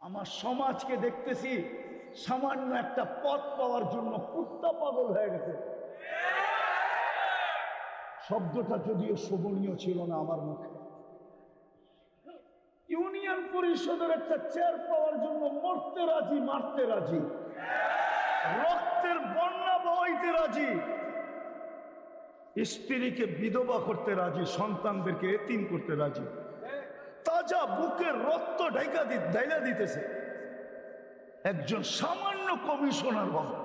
আমার সমাজকে দেখতেছি সামান্য একটা পদ পাওয়ার জন্য কুত্তা পাগল হয়ে গেছে। শব্দটা যদিও শোভনীয় ছিল না আমার মুখে। ইউনিয়ন পরিষদের একটা চেয়ার পাওয়ার জন্য মরতে রাজি, মারতে রাজি, রক্তের বন্যা বইতে রাজি, স্ত্রীকে বিধবা করতে রাজি, সন্তানদেরকে এতিম করতে রাজি, তাজা বুকের রক্ত ঢাইলা দিতেছে একজন সামান্য কমিশনার বাবা।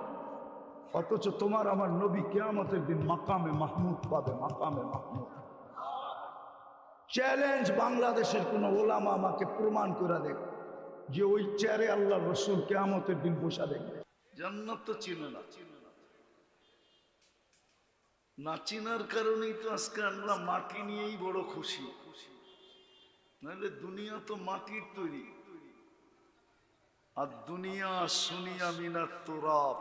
অথচ তোমার আমার নবী কিয়ামতের দিন মাকামে মাহমুদ পাবে, মাকামে মাহমুদ। চ্যালেঞ্জ, বাংলাদেশের কোন ওলামা আমাকে প্রমাণ করে দেখ যে ওই চেয়ারে আল্লাহ রসুল কিয়ামতের দিন বসা দেখবে। জান্নাত তো চিনে না, না চিনার কারণেই তো আজকে আমরা মাটি নিয়েই বড় খুশি। নাহলে দুনিয়া তো মাটির তৈরি। আর দুনিয়া সুনিয়া মিনাত তুরাব,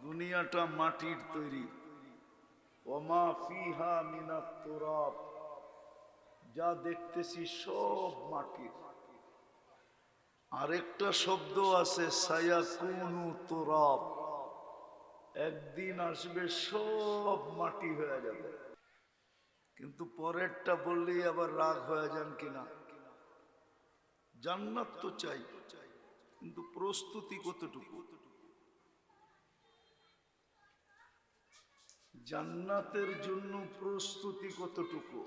দুনিয়াটা মাটির তৈরি। ওমা ফিহা মিনাত তুরাব, যা দেখতেছি সব মাটির। আরেকটা শব্দ আছে সায়াকুনু তুরাব, একদিন আসবে সব মাটি হয়ে যাবে। কিন্তু পরেরটা বললেই আবার রাগ হয়ে যান কিনা। জান্নাত তো চাই, কিন্তু প্রস্তুতি কতটুকু? জান্নাতের জন্য প্রস্তুতি কতটুকু?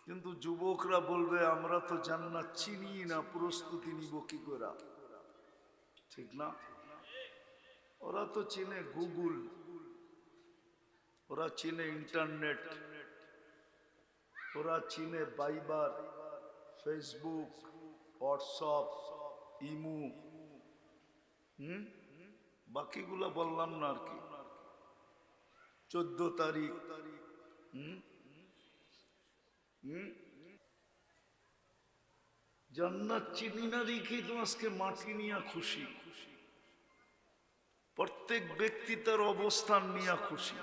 কিন্তু যুবকরা বলবে আমরা তো জান্নাত চিনি না, প্রস্তুতি নিব কি করে? ঠিক না? ওরা তো চিনে গুগল, ওরা চিনে ইন্টারনেট, ওরা চিনে ভাইবার, ফেসবুক, হোয়াটসঅ্যাপ, ইমু, বাকিগুলা বললাম না আর কি। 14 তারিখ, জান্নাত চিনি না দেখি তো আজকে মাটি নিয়ে খুশি। প্রত্যেক ব্যক্তি তার অবস্থান নিয়ে খুশি।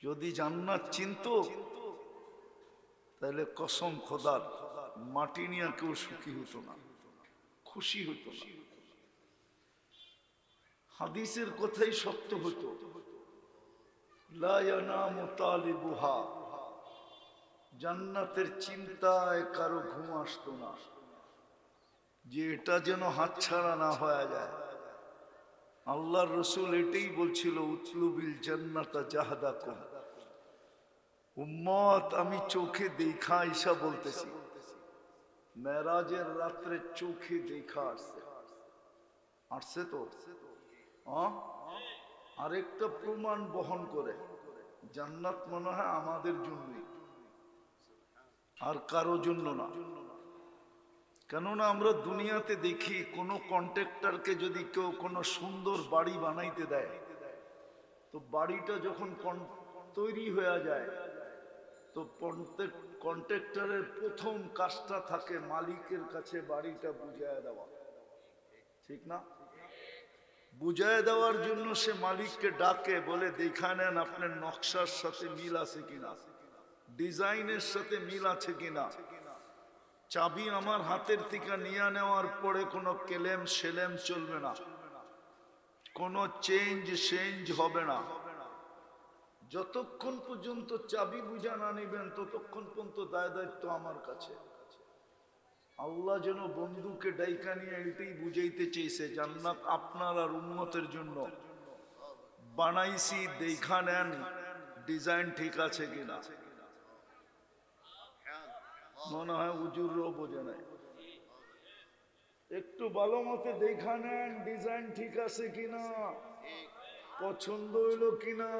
যদি জান্নাত চিনত তাহলে কসম খোদার মাটি নিয়ে কেউ সুখী হতো না, খুশি হতো না। হাদিসের কথাই সত্য হতো, লা ইয়ানামু তালিবুহা, জান্নাতের চিন্তায় কারো ঘুম আসতো না, যে এটা যেন হাতছাড়া না হয়ে যায়। আল্লাহর রসুল এটাই বলছিল, উতলুবিল জান্নাতা জাহাদাকুম। উম্মত, আমি চোখে দেখা ঈশা বলতেছি, মেরাজের রাত্রে চোখে দেখা আসছে। আসছে তো আরেকটা প্রমাণ বহন করে, জান্নাত মনে হয় আমাদের জন্যই, আর কারো জন্য না। কেননা আমরা দুনিয়াতে দেখি কোনো কন্ট্রাক্টরকে যদি কেউ কোনো সুন্দর বাড়ি বানাইতে দেয়, তো বাড়িটা যখন তৈরি হয়ে যায়, তো কন্ট্রাক্টরের প্রথম কাজটা থাকে মালিকের কাছে বাড়িটা বুঝাইয়া দেওয়া, ঠিক না? বুঝাইয়া দেওয়ার জন্য সে মালিককে ডাকে, বলে দেখা নেন আপনার নকশার সাথে মিল আছে কিনা, ডিজাইনের সাথে মিল আছে কিনা। চাবি আমার হাতের থেকে নিয়ে নেওয়ার পরে কোনো কেলেম সেলেম চলবে না, কোনো চেঞ্জ হবে না। যতক্ষণ পর্যন্ত চাবি বুঝা না নিবেন ততক্ষণ পর্যন্ত দায় দায়িত্ব আমার কাছে। আল্লাহ যেন বন্ধুকে ডাইকা নিয়ে এটাই বুঝাইতে চেয়েছে, জান্নাত আপনার আর উম্মতের জন্য বানাইছি, দেখা নেন ডিজাইন ঠিক আছে কিনা। মনে হয় হুজুরও বোঝে নাই, একটু ভালো মতে দেখা নেন ডিজাইন ঠিক আছে কিনা, পছন্দ হইল কিনা।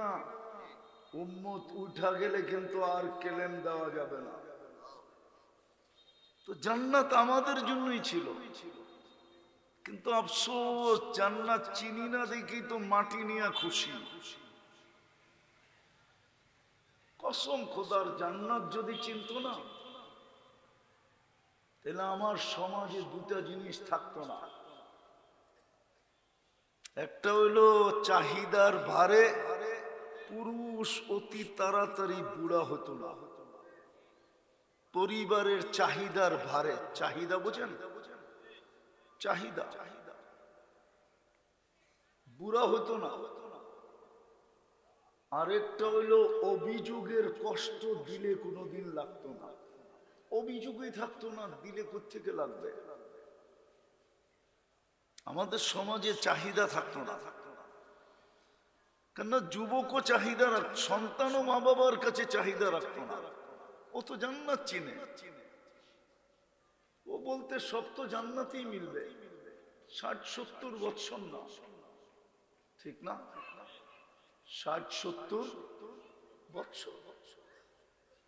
উম্মত উঠা গেলে কিন্তু আর কেলেম দেওয়া যাবে না। তো জান্নাত আমাদের জন্যই ছিল, কিন্তু আফসোস জান্নাত চিনি না দেখি তো মাটি নিয়ে খুশি। কসম খোদার, জান্নাত যদি চিনত না তাহলে আমার সমাজে দুটা জিনিস থাকতো না। একটা হইলো চাহিদার ভারে পুরুষ অতি তাড়াতাড়ি বুড়া হতো না, পরিবারের চাহিদার ভারে, চাহিদা বোঝেন, চাহিদা, বুড়া হতো না। আরেকটা হইলো অভিযোগের কষ্ট দিলে কোনোদিন লাগতো না, অভিযোগই থাকতো না, দিলে কোত্থেকে লাগবে। আমাদের সমাজে চাহিদা থাকতো না, কেননা যুবকও চাহিদা রাখত, সন্তানও মা বাবার কাছে চাহিদা রাখতো না। ও তো জান্নাত চিনে, ও বলতে সব তো জান্নাতেই মিলবে। 60-70 বৎসর না, ঠিক না? 60-70 বৎসর,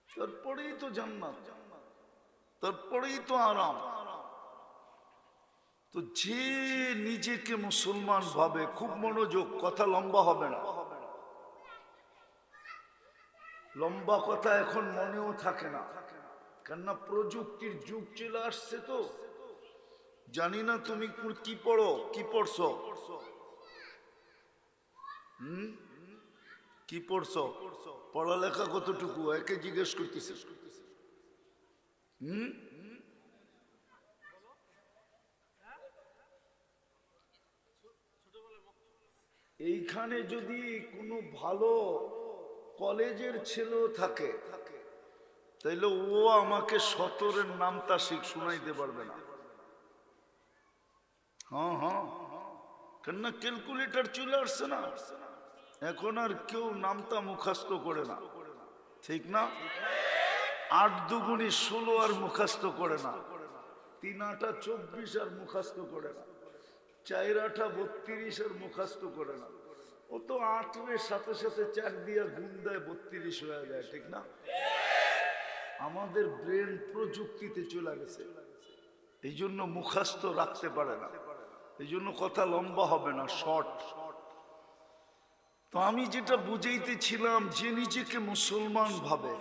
তারপরেই তো জান্নাত, তারপরেই তো আরাম। তো যে নিজেকে মুসলমান ভাবে, খুব মনোযোগ, কথা লম্বা হবে না, লম্বা কথা এখন মনেও থাকে না, কেননা প্রযুক্তির যুগ চলে আসছে। তো জানি না তুমি কি পড়ো, কি পড়ছো, কি পড়ছো, পড়ালেখা কতটুকু, একে জিজ্ঞেস করতেছে। এইখানে যদি কোনো ভালো কলেজের ছেলেও থাকে, তাইলে ও আমাকে 17-এর নামটা শুনাইতে পারবে না। হ্যাঁ হ্যাঁ, কেননা ক্যালকুলেটর চলে আসছে না, এখন আর কেউ নামটা মুখস্থ করে না, ঠিক না? 8 দুগুণী 16 আর মুখস্থ করে না, 3 8 24 আর মুখস্থ করে না, 4 8 32 আর মুখস্থ করে না। ও তো 8-এর সাথে সাথে 4 দিয়া গুণ দেয়, 32 হয়ে যায়, ঠিক না? আমাদের ব্রেন প্রযুক্তিতে চলে গেছে, এই জন্য মুখস্থ রাখতে পারে না, এই জন্য কথা লম্বা হবে না, শর্ট। তো আমি যেটা বুঝাইতেছিলাম, যে নিজেকে মুসলমান ভাবে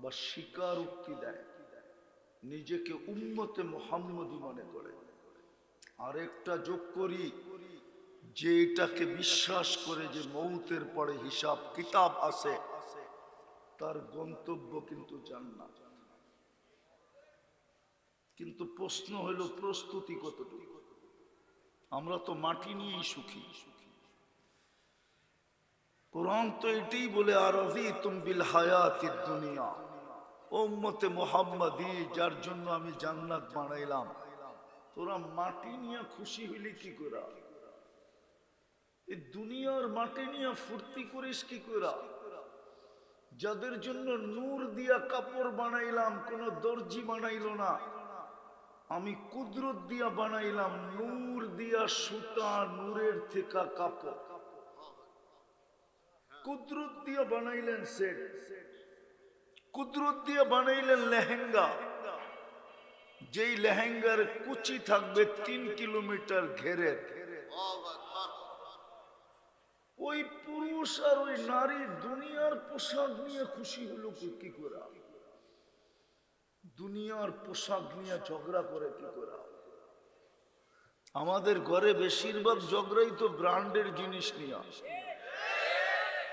বা স্বীকারোক্তি দেয়, নিজেকে উম্মতে মুহাম্মদী মনে করে, আরেকটা যোগ করি, যে এটাকে বিশ্বাস করে যে মৌতের পরে হিসাব কিতাব আছে, তার গন্তব্য কিন্তু জান্নাত। কিন্তু প্রশ্ন হলো প্রস্তুতি কতটুকু। আমরা তো মাটি নিয়েই সুখী। কোরআন তো এটাই বলে, আরাযীতুম বিল হায়াতিদ দুনিয়া, উম্মতে মুহাম্মাদী, যার জন্য আমি জান্নাত বানাইলাম, তোরা মাটি নিয়ে খুশি হইলি কি করে? এই দুনিয়ার মাটি নিয়ে ফুর্তি করিস কি করে? যাদের জন্য নূর দিয়া কাপড় বানাইলাম, কোন দর্জি বানাইল না, আমি কুদরত দিয়া বানাইলাম, নূর দিয়া সুতা, নূরের থেকে কাপড়, কুদরত দিয়া বানাইলেন সেট, কুদরত দিয়া বানাইলেন লেহেঙ্গা, যেই লেহেঙ্গার কুচি থাকবে 3 কিলোমিটার ঘেরের। ওই পুরুষ আর ওই নারী দুনিয়ার পোশাক নিয়ে খুশি হলো কি করে? দুনিয়ার পোশাক নিয়ে ঝগড়া করে কি করে? আমাদের ঘরে বেশিরভাগ ঝগড়াই তো ব্র্যান্ডের জিনিস নিয়ে,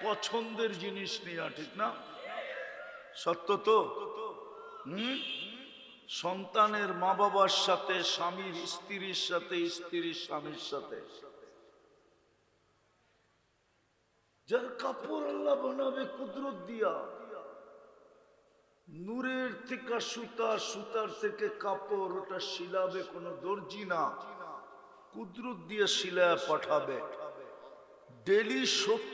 পছন্দের জিনিস নিয়ে, ঠিক না? সত্য তো? সন্তানের মা বাবার সাথে, স্বামীর স্ত্রীর সাথে, স্ত্রীর স্বামীর সাথে। যার কাপড় আল্লাহ বানাবে কুদরত দিয়া, নূরের থেকে সুতা, সুতার থেকে কাপড়, ওটা শিলাবে কোনো দর্জি না, কুদরত দিয়ে শিলায় পাঠাবে। ডেলি